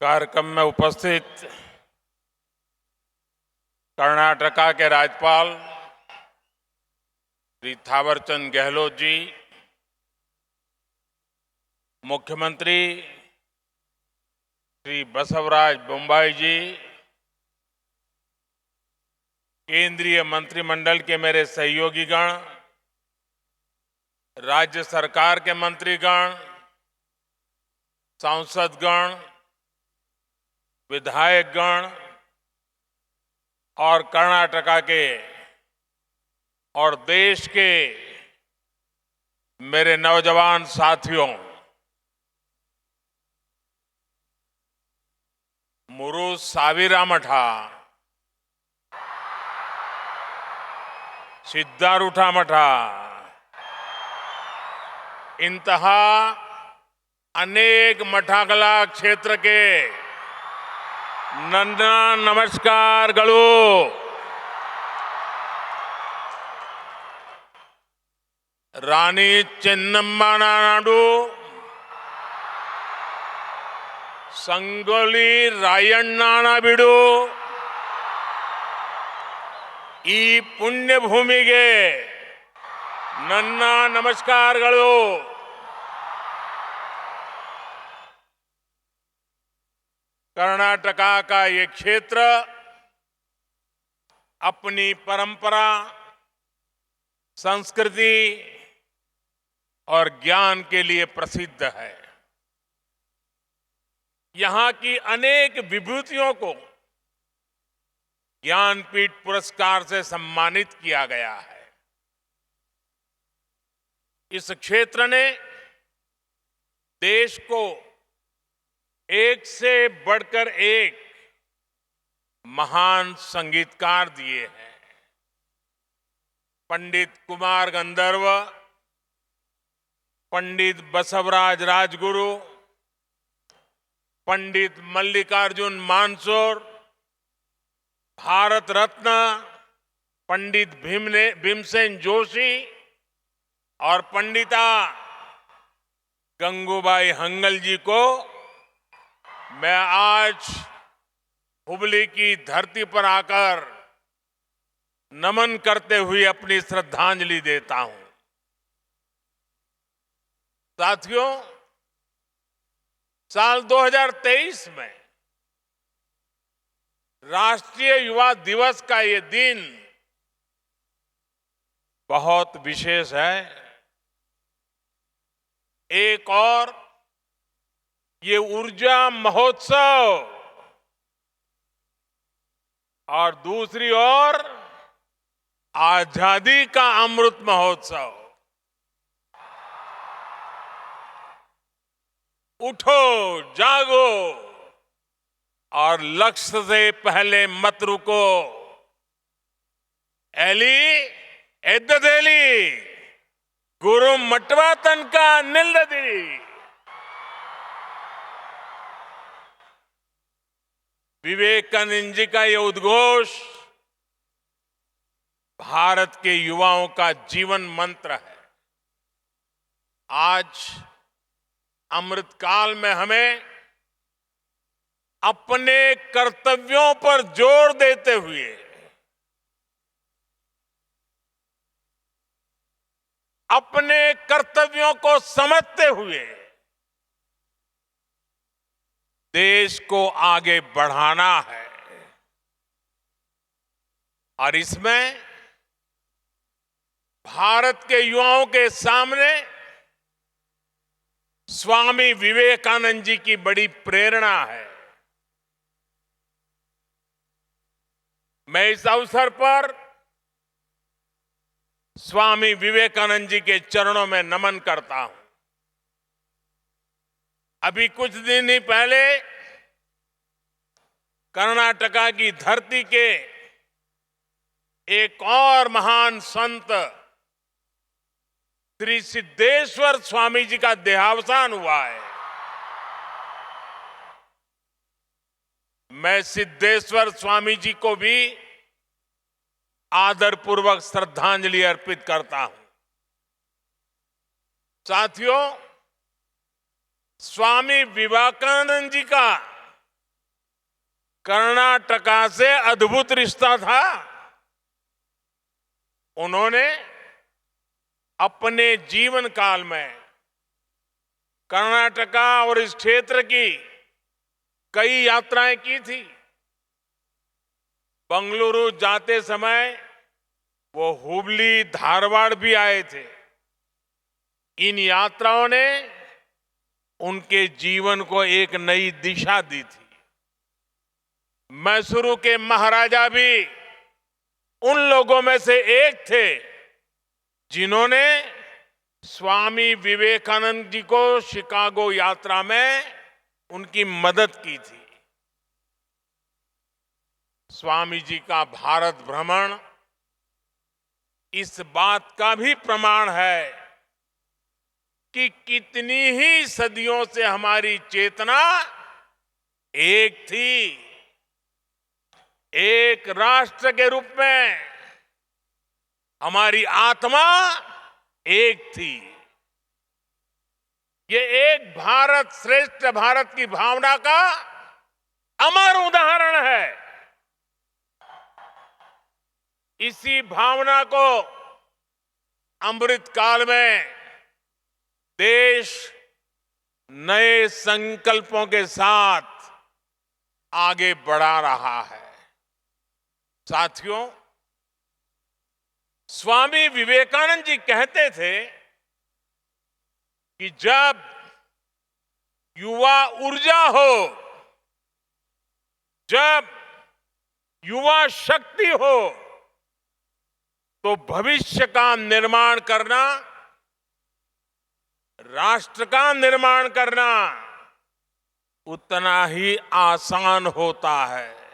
कार्यक्रम में उपस्थित कर्नाटका के राज्यपाल श्री थावरचंद गहलोत जी, मुख्यमंत्री श्री बसवराज बोम्मई जी, केंद्रीय मंत्रिमंडल के मेरे सहयोगीगण, राज्य सरकार के मंत्रीगण, सांसदगण, विधायकगण और कर्नाटका के और देश के मेरे नौजवान साथियों, मुरु साविरा मठा, सिद्धारूढ़ा मठा, इंतहा अनेक मठागला क्षेत्र के ನನ್ನ ನಮಸ್ಕಾರಗಳು। ರಾಣಿ ಚೆನ್ನಮ್ಮನ ನಾಡು, ಸಂಗೊಳ್ಳಿ ರಾಯಣ್ಣನ ಬಿಡು, ಈ ಪುಣ್ಯ ಭೂಮಿಗೆ ನನ್ನ ನಮಸ್ಕಾರಗಳು। कर्नाटका का ये क्षेत्र अपनी परंपरा, संस्कृति और ज्ञान के लिए प्रसिद्ध है। यहां की अनेक विभूतियों को ज्ञानपीठ पुरस्कार से सम्मानित किया गया है। इस क्षेत्र ने देश को एक से बढ़कर एक महान संगीतकार दिए हैं। पंडित कुमार गंधर्व, पंडित बसवराज राजगुरु, पंडित मल्लिकार्जुन मानसोर, भारत रत्न पंडित भीमसेन जोशी और पंडिता गंगूबाई हंगल जी को मैं आज हुबली की धरती पर आकर नमन करते हुए अपनी श्रद्धांजलि देता हूं। साथियों, साल 2023 में राष्ट्रीय युवा दिवस का ये दिन बहुत विशेष है। एक और ये ऊर्जा महोत्सव और दूसरी ओर आजादी का अमृत महोत्सव। उठो, जागो और लक्ष्य से पहले मत रुको। एली एद्ददेली गुरु मटवा तनका निल्लदी। विवेकानंद जी का यह उद्घोष भारत के युवाओं का जीवन मंत्र है। आज अमृतकाल में हमें अपने कर्तव्यों पर जोर देते हुए अपने कर्तव्यों को समझते हुए देश को आगे बढ़ाना है। और इसमें भारत के युवाओं के सामने स्वामी विवेकानंद जी की बड़ी प्रेरणा है। मैं इस अवसर पर स्वामी विवेकानंद जी के चरणों में नमन करता हूं। अभी कुछ दिन ही पहले कर्नाटका की धरती के एक और महान संत श्री सिद्धेश्वर स्वामी जी का देहावसान हुआ है। मैं सिद्धेश्वर स्वामी जी को भी आदरपूर्वक श्रद्धांजलि अर्पित करता हूं। साथियों, स्वामी विवेकानंद जी का कर्नाटका से अद्भुत रिश्ता था। उन्होंने अपने जीवन काल में कर्नाटका और इस क्षेत्र की कई यात्राएं की थी। बंगलुरु जाते समय वो हुबली, धारवाड़ भी आए थे। इन यात्राओं ने उनके जीवन को एक नई दिशा दी थी। मैसूरू के महाराजा भी उन लोगों में से एक थे जिन्होंने स्वामी विवेकानंद जी को शिकागो यात्रा में उनकी मदद की थी। स्वामी जी का भारत भ्रमण इस बात का भी प्रमाण है कि कितनी ही सदियों से हमारी चेतना एक थी। एक राष्ट्र के रूप में हमारी आत्मा एक थी। ये एक भारत श्रेष्ठ भारत की भावना का अमर उदाहरण है। इसी भावना को अमृत काल में देश नए संकल्पों के साथ आगे बढ़ा रहा है। साथियों, स्वामी विवेकानंद जी कहते थे कि जब युवा ऊर्जा हो, जब युवा शक्ति हो, तो भविष्य का निर्माण करना, राष्ट्र का निर्माण करना उतना ही आसान होता है।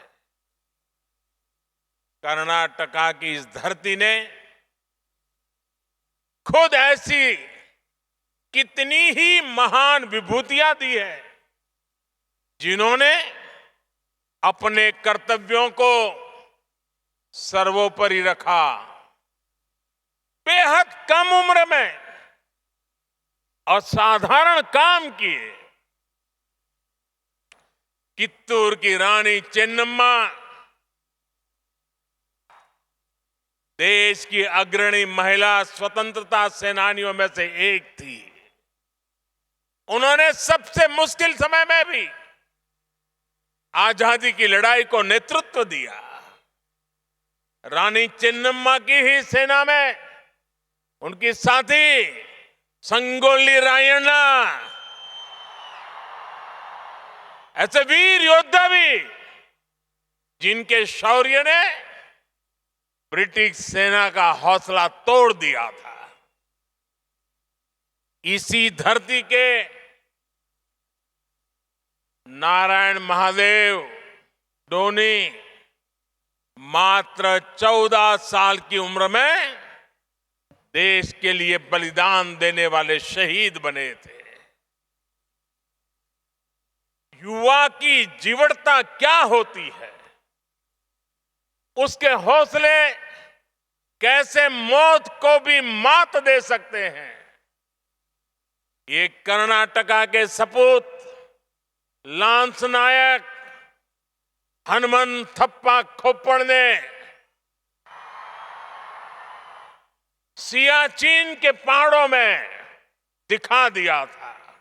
कर्नाटका की इस धरती ने खुद ऐसी कितनी ही महान विभूतियां दी है जिन्होंने अपने कर्तव्यों को सर्वोपरि रखा। बेहद कम उम्र में असाधारण काम किए। कित्तूर की रानी चेन्नम्मा देश की अग्रणी महिला स्वतंत्रता सेनानियों में से एक थी। उन्होंने सबसे मुश्किल समय में भी आजादी की लड़ाई को नेतृत्व दिया। रानी चेन्नम्मा की ही सेना में उनकी साथी संगोली रायण्णा, ऐसे वीर योद्धा भी जिनके शौर्य ने ब्रिटिश सेना का हौसला तोड़ दिया था। इसी धरती के नारायण महादेव डोनी मात्र 14 साल की उम्र में देश के लिए बलिदान देने वाले शहीद बने थे। युवा की जीवटता क्या होती है, उसके हौसले कैसे मौत को भी मात दे सकते हैं, ये कर्नाटका के सपूत लांस नायक हनुमन थप्पा खोपड़ ने सियाचिन के पहाड़ों में दिखा दिया था।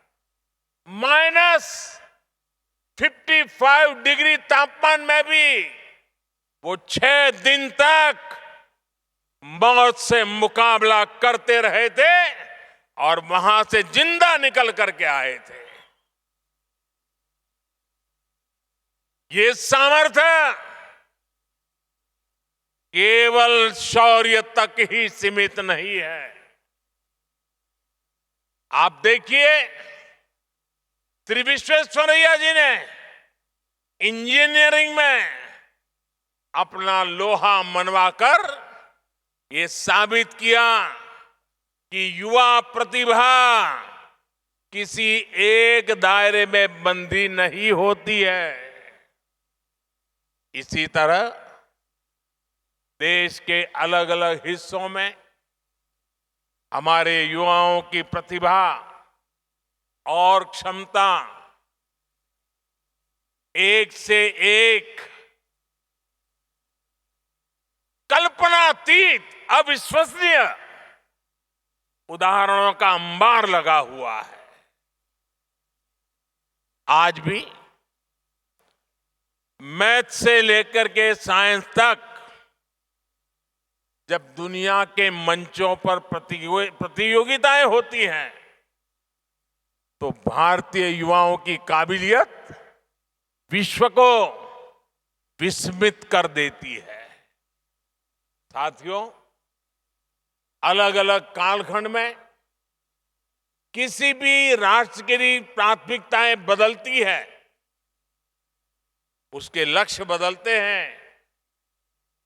-55 डिग्री तापमान में भी वो 6 दिन तक मौत से मुकाबला करते रहे थे और वहां से जिंदा निकल करके आए थे। ये सामर्थ्य केवल शौर्य तक ही सीमित नहीं है। आप देखिए, श्री विश्वेश्वरैया जी ने इंजीनियरिंग में अपना लोहा मनवाकर ये साबित किया कि युवा प्रतिभा किसी एक दायरे में बंधी नहीं होती है। इसी तरह देश के अलग अलग हिस्सों में हमारे युवाओं की प्रतिभा और क्षमता एक से एक कल्पनातीत, अविश्वसनीय उदाहरणों का अंबार लगा हुआ है। आज भी मैथ से लेकर के साइंस तक जब दुनिया के मंचों पर प्रतियोगिताएं होती हैं, तो भारतीय युवाओं की काबिलियत विश्व को विस्मित कर देती है। साथियों, अलग अलग कालखंड में किसी भी राष्ट्र की प्राथमिकताएं बदलती है, उसके लक्ष्य बदलते हैं।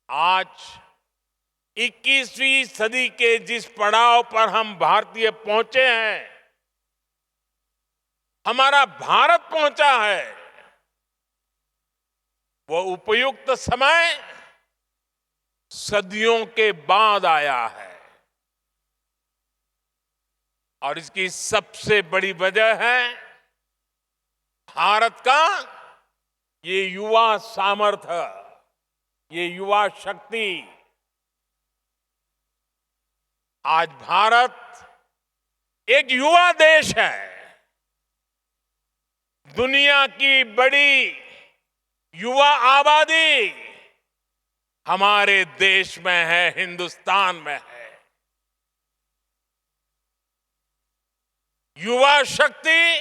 आज 21वीं सदी के जिस पड़ाव पर हम भारतीय पहुंचे हैं, हमारा भारत पहुंचा है, वो उपयुक्त समय सदियों के बाद आया है। और इसकी सबसे बड़ी वजह है भारत का ये युवा सामर्थ्य, ये युवा शक्ति। आज भारत एक युवा देश है। दुनिया की बड़ी युवा आबादी हमारे देश में है, हिंदुस्तान में है। युवा शक्ति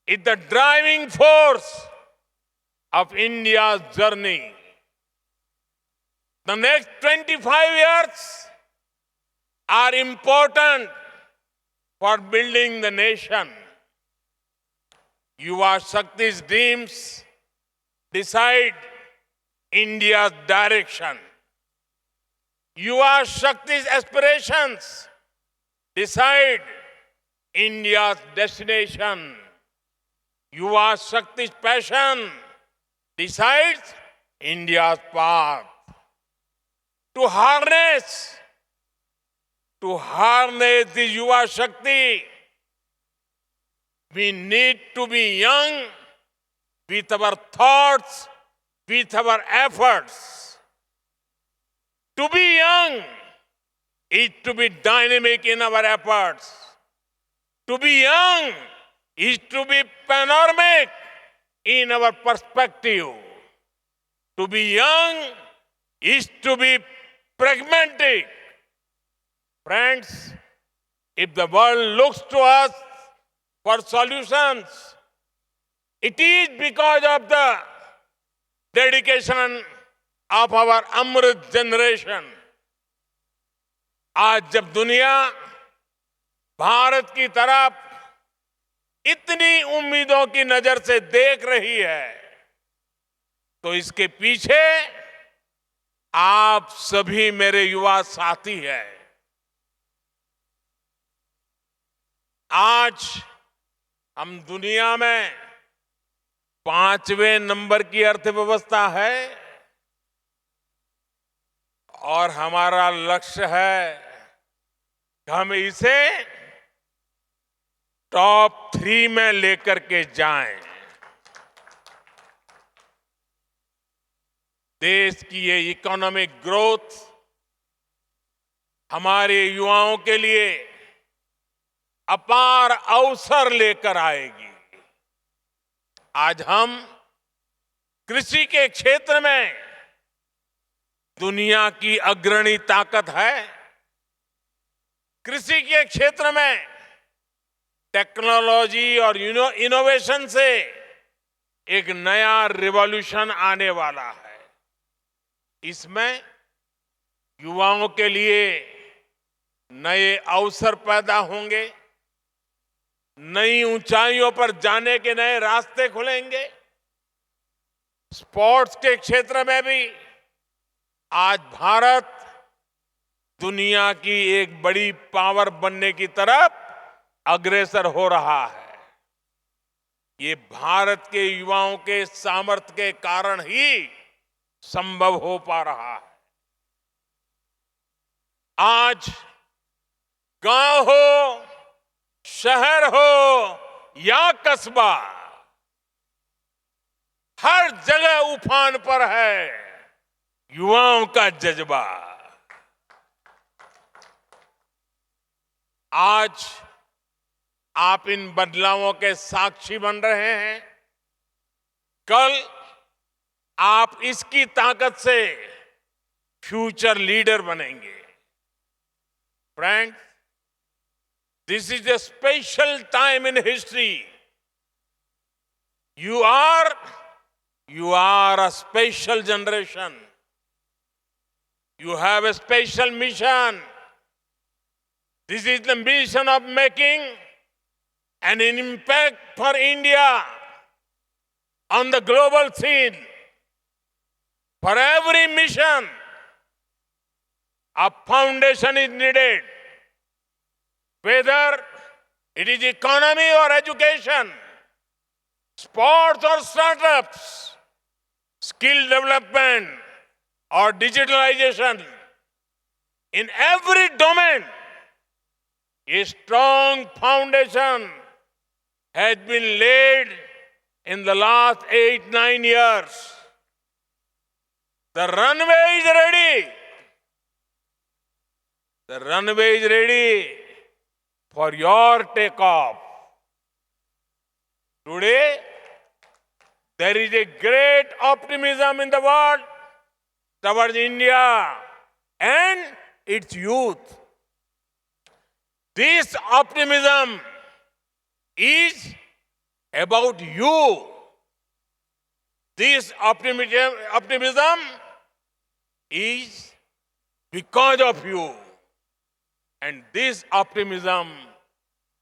is the driving force of India's journey. The next 25 years are important for building the nation. Yuva Shakti's dreams decide India's direction. Yuva Shakti's aspirations decide India's destination. Yuva Shakti's passion decides India's path. To harness the Yuva Shakti, we need to be young with our thoughts, with our efforts. To be young is to be dynamic in our efforts. To be young is to be panoramic in our perspective. To be young is to be pragmatic. Friends, if the world looks to us for solutions, it is because of the dedication of our Amrit generation. आज जब दुनिया भारत की तरफ इतनी उम्मीदों की नजर से देख रही है, तो इसके पीछे आप सभी मेरे युवा साथी हैं। आज हम दुनिया में 5वें नंबर की अर्थव्यवस्था है और हमारा लक्ष्य है कि हम इसे टॉप 3 में लेकर के जाएं। देश की ये इकोनॉमिक ग्रोथ हमारे युवाओं के लिए अपार अवसर लेकर आएगी। आज हम कृषि के क्षेत्र में दुनिया की अग्रणी ताकत है। कृषि के क्षेत्र में टेक्नोलॉजी और इनोवेशन से एक नया रिवॉल्यूशन आने वाला है। इसमें युवाओं के लिए नए अवसर पैदा होंगे, नई ऊंचाइयों पर जाने के नए रास्ते खुलेंगे। स्पोर्ट्स के क्षेत्र में भी आज भारत दुनिया की एक बड़ी पावर बनने की तरफ अग्रसर हो रहा है। ये भारत के युवाओं के सामर्थ्य के कारण ही संभव हो पा रहा है। आज गांव हो, शहर हो या कस्बा, हर जगह उफान पर है युवाओं का जज्बा। आज आप इन बदलावों के साक्षी बन रहे हैं। कल आप इसकी ताकत से फ्यूचर लीडर बनेंगे। Friends, this is a special time in history. You are a special generation. You have a special mission. This is the mission of making an impact for India on the global scene. For every mission, a foundation is needed. Whether it is economy or education, sports or startups, skill development or digitalization, in every domain, a strong foundation has been laid in the last 8-9 years. The runway is ready. The runway is ready for your takeoff. Today, there is a great optimism in the world towards India and its youth. This optimism is about you. This optimism is because of you. And this optimism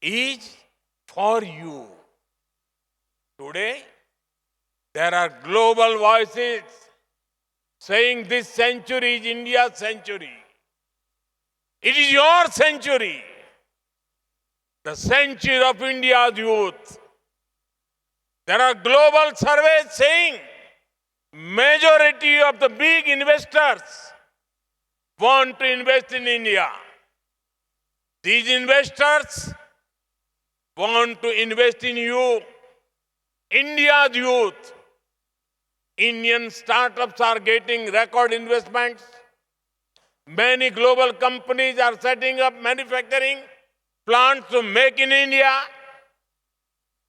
is for you. Today, there are global voices saying this century is India's century. It is your century. The century of India's youth. There are global surveys saying majority of the big investors want to invest in India. These investors want to invest in you, India's youth. Indian startups are getting record investments. Many global companies are setting up manufacturing plants to make in India.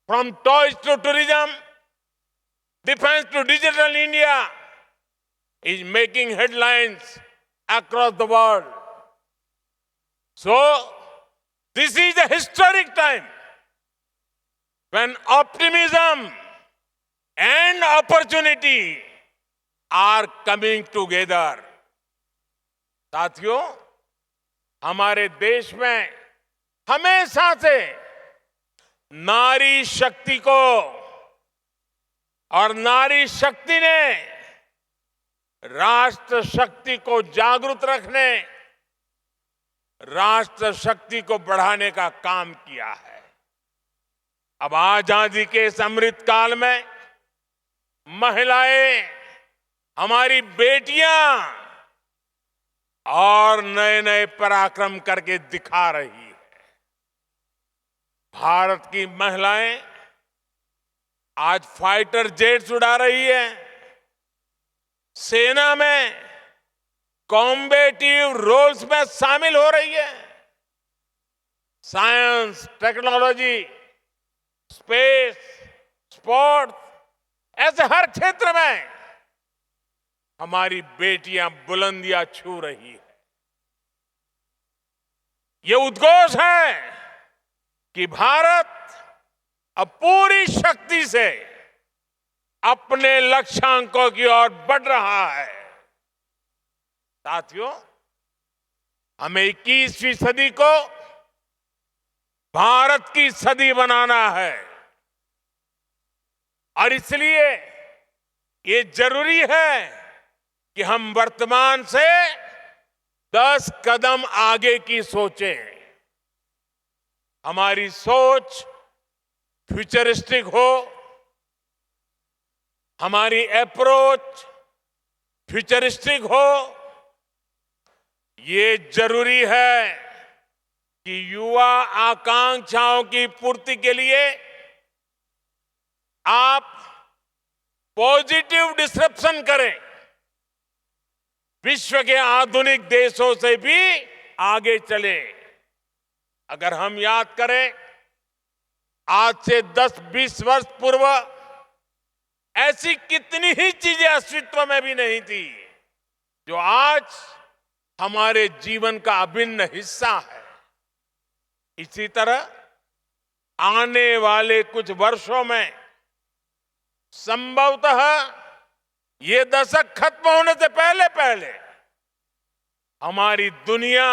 From toys to tourism, defense to digital, India is making headlines across the world. So, this is a historic time when optimism and opportunity are coming together. साथियों, हमारे देश में हमेशा से नारी शक्ति को और नारी शक्ति ने राष्ट्र शक्ति को जागृत रखने, राष्ट्र शक्ति को बढ़ाने का काम किया है। अब आजादी के इस अमृत काल में महिलाएं, हमारी बेटियां और नए नए पराक्रम करके दिखा रही है। भारत की महिलाएं आज फाइटर जेट्स उड़ा रही है, सेना में कॉम्बेटिव रोल्स में शामिल हो रही है। साइंस, टेक्नोलॉजी, स्पेस, स्पोर्ट्स, ऐसे हर क्षेत्र में हमारी बेटियां बुलंदियां छू रही है। ये उद्घोष है कि भारत अब पूरी शक्ति से अपने लक्ष्यांकों की ओर बढ़ रहा है। साथियों, हमें 21वीं सदी को भारत की सदी बनाना है और इसलिए ये जरूरी है कि हम वर्तमान से 10 कदम आगे की सोचें। हमारी सोच फ्यूचरिस्टिक हो, हमारी अप्रोच फ्यूचरिस्टिक हो। ये जरूरी है कि युवा आकांक्षाओं की पूर्ति के लिए आप पॉजिटिव डिसरप्शन करें, विश्व के आधुनिक देशों से भी आगे चले। अगर हम याद करें, आज से 10-20 वर्ष पूर्व ऐसी कितनी ही चीजें अस्तित्व में भी नहीं थी जो आज हमारे जीवन का अभिन्न हिस्सा है। इसी तरह आने वाले कुछ वर्षों में संभवतः ये दशक खत्म होने से पहले पहले हमारी दुनिया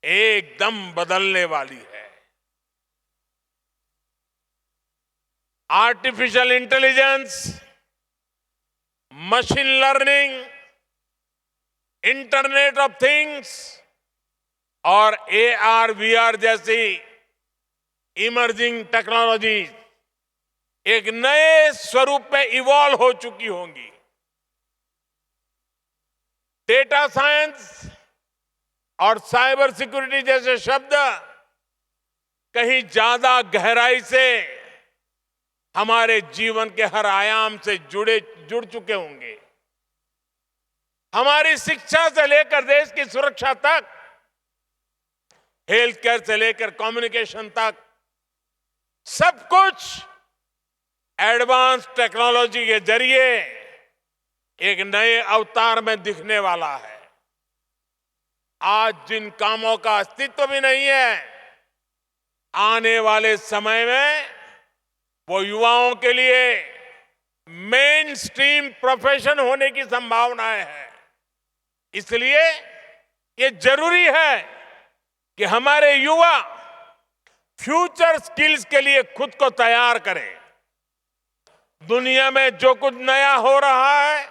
एकदम बदलने वाली है। Artificial intelligence, machine learning, internet of things और AR, VR जैसी इमर्जिंग टेक्नोलॉजी एक नए स्वरूप में इवॉल्व हो चुकी होंगी। डेटा साइंस और साइबर सिक्योरिटी जैसे शब्द कहीं ज्यादा गहराई से हमारे जीवन के हर आयाम से जुड़ चुके होंगे। हमारी शिक्षा से लेकर देश की सुरक्षा तक, हेल्थ केयर से लेकर कम्युनिकेशन तक, सब कुछ एडवांस टेक्नोलॉजी के जरिए एक नए अवतार में दिखने वाला है। आज जिन कामों का अस्तित्व भी नहीं है, आने वाले समय में वो युवाओं के लिए मेन स्ट्रीम प्रोफेशन होने की संभावनाएं हैं। इसलिए ये जरूरी है कि हमारे युवा फ्यूचर स्किल्स के लिए खुद को तैयार करें। दुनिया में जो कुछ नया हो रहा है,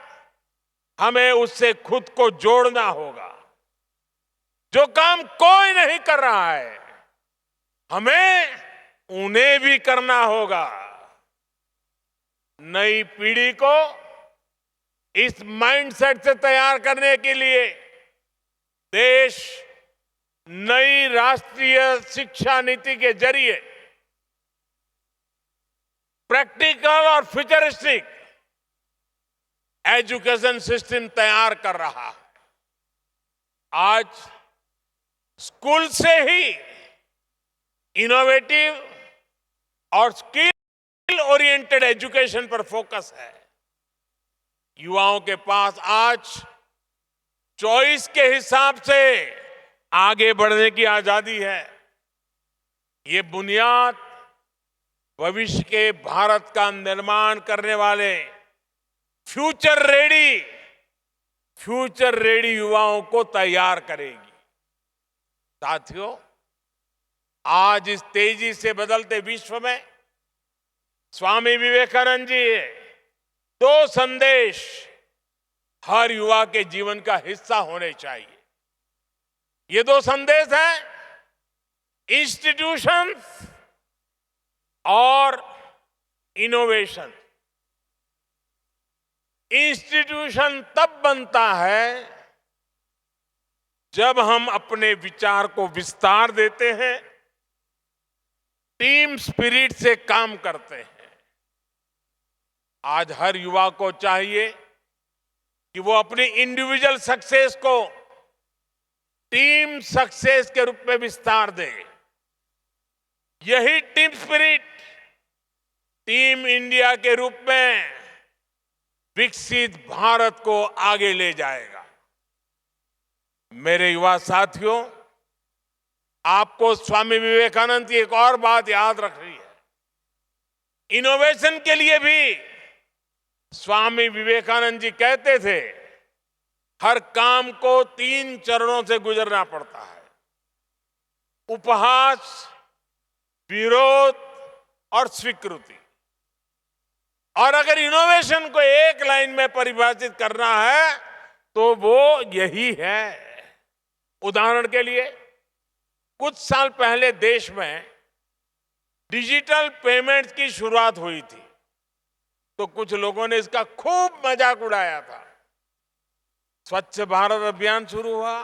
हमें उससे खुद को जोड़ना होगा। जो काम कोई नहीं कर रहा है, हमें उन्हें भी करना होगा। नई पीढ़ी को इस माइंडसेट से तैयार करने के लिए देश नई राष्ट्रीय शिक्षा नीति के जरिए प्रैक्टिकल और फ्यूचरिस्टिक एजुकेशन सिस्टम तैयार कर रहा है। आज स्कूल से ही इनोवेटिव और स्किल ओरिएंटेड एजुकेशन पर फोकस है। युवाओं के पास आज चॉइस के हिसाब से आगे बढ़ने की आजादी है। ये बुनियाद भविष्य के भारत का निर्माण करने वाले फ्यूचर रेडी युवाओं को तैयार करेगी। साथियों, आज इस तेजी से बदलते विश्व में स्वामी विवेकानंद जी दो संदेश हर युवा के जीवन का हिस्सा होने चाहिए। ये दो संदेश हैं, इंस्टीट्यूशंस और इनोवेशन। इंस्टीट्यूशन तब बनता है जब हम अपने विचार को विस्तार देते हैं, टीम स्पिरिट से काम करते हैं। आज हर युवा को चाहिए कि वो अपनी इंडिविजुअल सक्सेस को टीम सक्सेस के रूप में विस्तार दे। यही टीम स्पिरिट टीम इंडिया के रूप में विकसित भारत को आगे ले जाएगा। मेरे युवा साथियों, आपको स्वामी विवेकानंद की एक और बात याद रखनी है। इनोवेशन के लिए भी स्वामी विवेकानंद जी कहते थे, हर काम को 3 चरणों से गुजरना पड़ता है: उपहास, विरोध और स्वीकृति। और अगर इनोवेशन को एक लाइन में परिभाषित करना है तो वो यही है। उदाहरण के लिए, कुछ साल पहले देश में डिजिटल पेमेंट की शुरुआत हुई थी, तो कुछ लोगों ने इसका खूब मजाक उड़ाया था। स्वच्छ भारत अभियान शुरू हुआ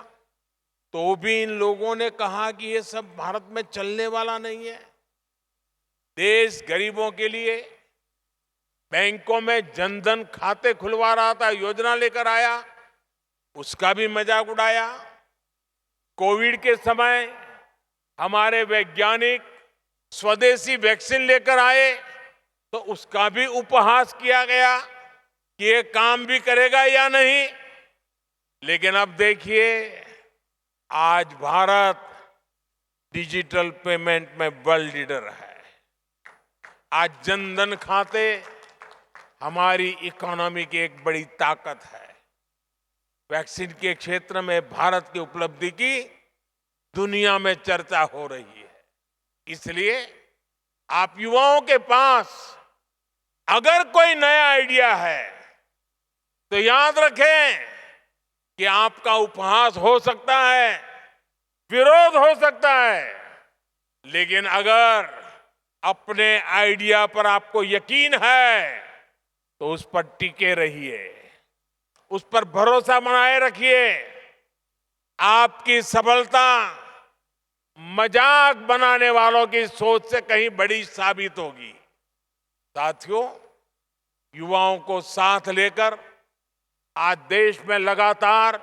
तो भी इन लोगों ने कहा कि ये सब भारत में चलने वाला नहीं है। देश गरीबों के लिए बैंकों में जनधन खाते खुलवा रहा था, योजना लेकर आया, उसका भी मजाक उड़ाया। कोविड के समय हमारे वैज्ञानिक स्वदेशी वैक्सीन लेकर आए तो उसका भी उपहास किया गया कि ये काम भी करेगा या नहीं। लेकिन अब देखिए, आज भारत डिजिटल पेमेंट में वर्ल्ड लीडर है। आज जनधन खाते हमारी इकोनॉमी की एक बड़ी ताकत है। वैक्सीन के क्षेत्र में भारत की उपलब्धि की दुनिया में चर्चा हो रही है। इसलिए आप युवाओं के पास अगर कोई नया आइडिया है तो याद रखें कि आपका उपहास हो सकता है, विरोध हो सकता है, लेकिन अगर अपने आइडिया पर आपको यकीन है तो उस पर टिके रहिए, उस पर भरोसा बनाए रखिए। आपकी सफलता मजाक बनाने वालों की सोच से कहीं बड़ी साबित होगी। साथियों, युवाओं को साथ लेकर आज देश में लगातार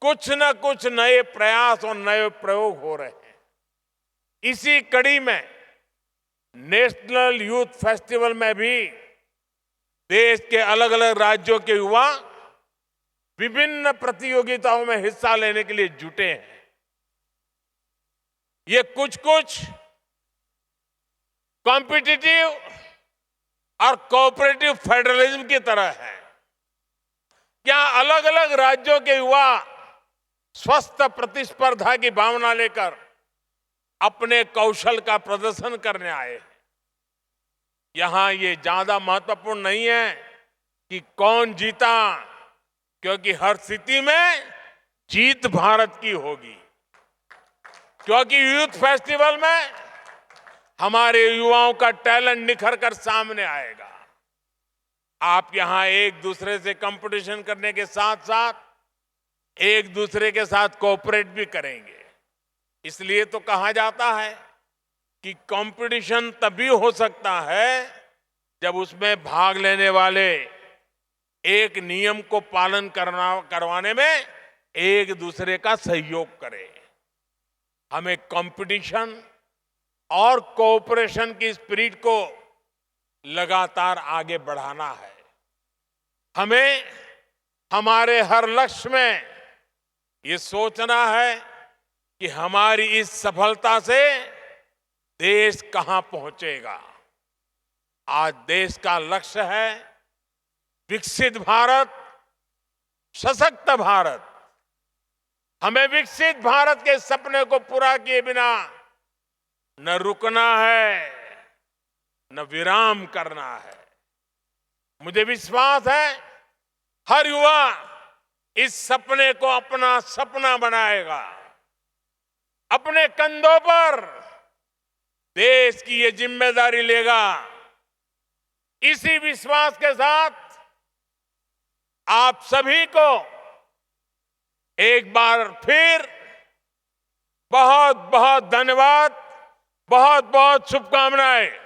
कुछ न कुछ नए प्रयास और नए प्रयोग हो रहे हैं। इसी कड़ी में नेशनल यूथ फेस्टिवल में भी देश के अलग अलग राज्यों के युवा विभिन्न प्रतियोगिताओं में हिस्सा लेने के लिए जुटे हैं। ये कुछ कॉम्पिटिटिव और कोऑपरेटिव फेडरलिज्म की तरह है। क्या अलग अलग राज्यों के युवा स्वस्थ प्रतिस्पर्धा की भावना लेकर अपने कौशल का प्रदर्शन करने आए हैं। यहां ये ज्यादा महत्वपूर्ण नहीं है कि कौन जीता, क्योंकि हर स्थिति में जीत भारत की होगी। क्योंकि यूथ फेस्टिवल में हमारे युवाओं का टैलेंट निखर कर सामने आएगा। आप यहां एक दूसरे से कंपटीशन करने के साथ साथ एक दूसरे के साथ कोऑपरेट भी करेंगे। इसलिए तो कहा जाता है कि कंपटीशन तभी हो सकता है जब उसमें भाग लेने वाले एक नियम को पालन करवाने में एक दूसरे का सहयोग करें। हमें कंपटीशन और कोऑपरेशन की स्पिरिट को लगातार आगे बढ़ाना है। हमें हमारे हर लक्ष्य में ये सोचना है कि हमारी इस सफलता से देश कहां पहुंचेगा। आज देश का लक्ष्य है विकसित भारत, सशक्त भारत। हमें विकसित भारत के सपने को पूरा किए बिना न रुकना है, न विराम करना है। मुझे विश्वास है हर युवा इस सपने को अपना सपना बनाएगा, अपने कंधों पर देश की ये जिम्मेदारी लेगा। इसी विश्वास के साथ आप सभी को एक बार फिर बहुत बहुत धन्यवाद, बहुत बहुत शुभकामनाएं।